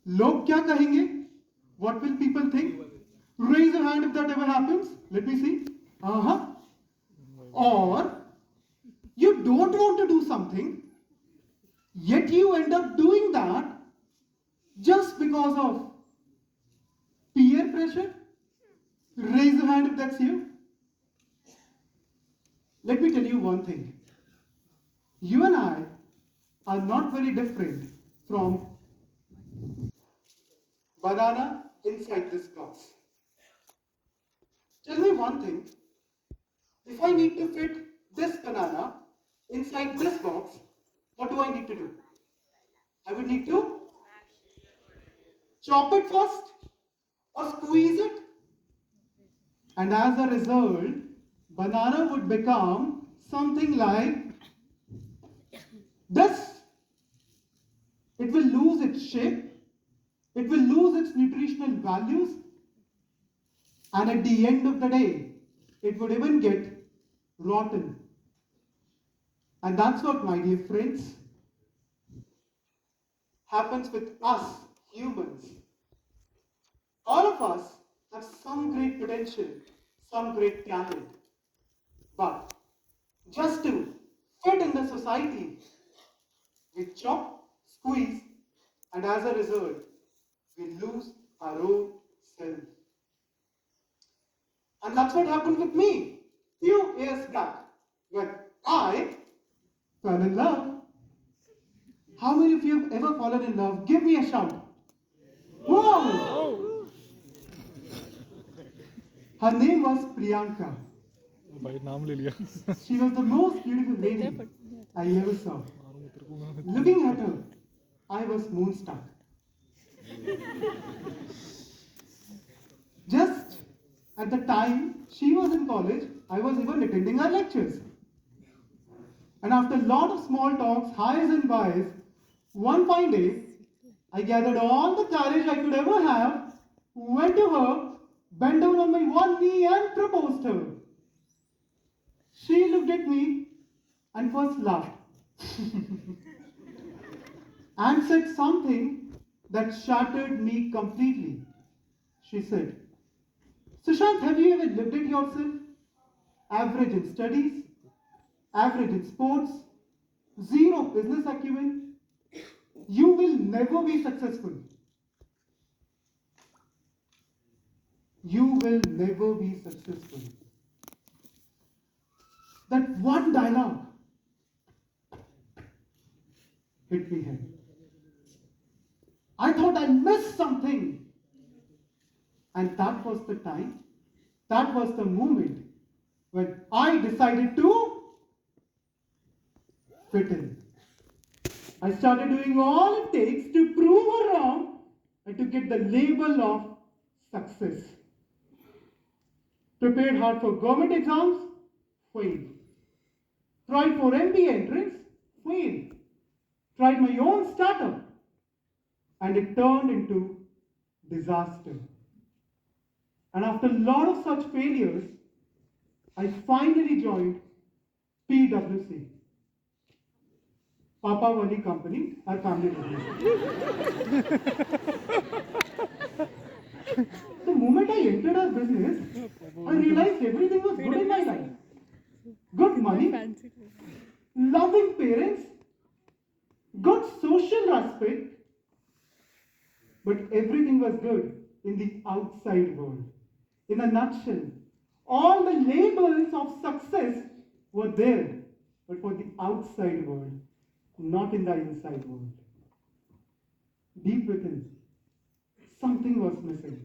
लोग क्या कहेंगे? What will people think? Raise your hand if that ever happens. Let me see. Uh-huh. Or you don't want to do something, yet you end up doing that just because of peer pressure. Raise your hand if that's you. Let me tell you one thing. You and I are not very different from banana inside this box. Tell me one thing. If I need to fit this banana inside this box, what do I need to do? I would need to chop it first or squeeze it. And as a result, banana would become something like this. It will lose its shape, it will lose its nutritional values, and at the end of the day, it would even get rotten. And that's what, my dear friends, happens with us humans. All of us have some great potential, some great talent. But just to fit in the society, we chop, squeeze, and as a result, we lose our own self. And that's what happened with me few years back when I fell in love. How many of you have ever fallen in love? Give me a shout. Wow! Her name was Priyanka. भाई नाम ले लिया She was the most beautiful lady I ever saw. Looking at her, I was moonstruck. Just at the time she was in college, I was even attending her lectures. And after a lot of small talks, highs and byes, one fine day, I gathered all the courage I could ever have, went to her, bent down on my one knee and proposed her. She looked at me and first laughed and said something that shattered me completely. She said, Sushant, have you ever looked at yourself? Average in studies, average in sports, zero business acumen. You will never be successful. You will never be successful. That one dialogue hit me head. I thought I missed something. And that was the time, that was the moment when I decided to fit in. I started doing all it takes to prove her wrong and to get the label of success. Prepared hard for government exams, failed. Tried for MBA entrance, failed. Tried my own startup, and it turned into disaster. And after a lot of such failures, I finally joined PwC, Papa Wali Company, our family business. The moment I entered our business, I realized everything was good in my life. Good money, loving parents, good social respect, but everything was good in the outside world. In a nutshell, all the labels of success were there, but for the outside world, not in the inside world. Deep within, something was missing.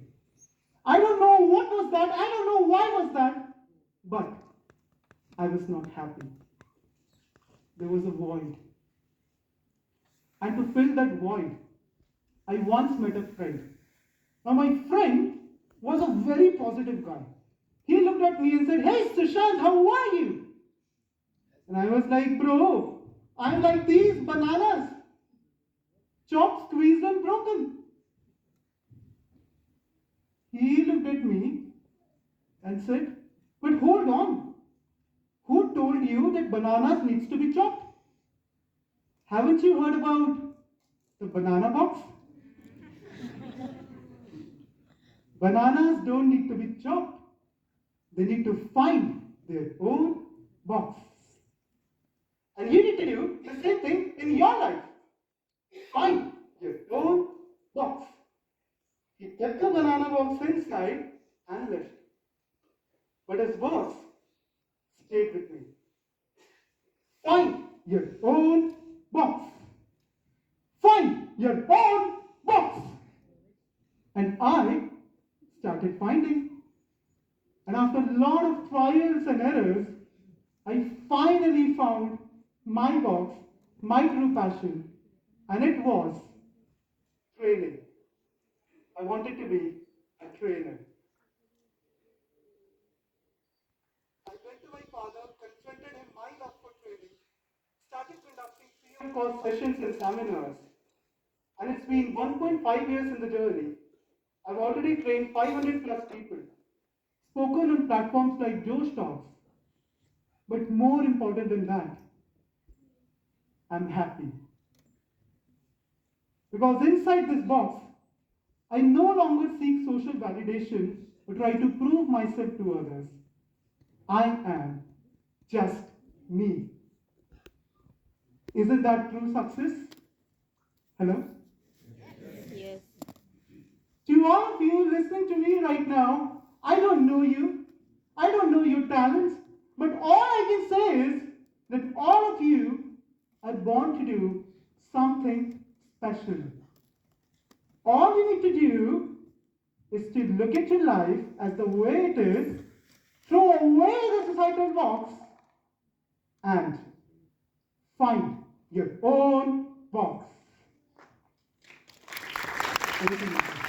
I don't know what was that, I don't know why was that, but I was not happy. There was a void. And to fill that void, I once met a friend. Now my friend was a very positive guy. He looked at me and said, Hey Sushant, how are you? And I was like, bro, I'm like these bananas. Chopped, squeezed and broken. He looked at me and said, but hold on. Who told you that bananas needs to be chopped? Haven't you heard about the banana box? Bananas don't need to be chopped. They need to find their own box. And you need to do the same thing in your life. Find your own box. He kept the banana box inside and left. But his boss stayed with me. Find your own box. Find your own box. And I started finding. And after a lot of trials and errors, I finally found my box, my true passion, and it was training. I wanted to be a trainer. I went to my father, confronted him my love for training, started conducting free of cost sessions and seminars. And it's been 1.5 years in the journey. I've already trained 500 plus people, spoken on platforms like Josh Talks. But more important than that, I'm happy. Because inside this box, I no longer seek social validation or try to prove myself to others. I am just me. Isn't that true success? Hello? Yes. To all of you listening to me right now, I don't know you. I don't know your talents. But all I can say is that all of you are born to do something special. All you need to do is to look at your life as the way it is, throw away the societal box, and find your own box. Everything else.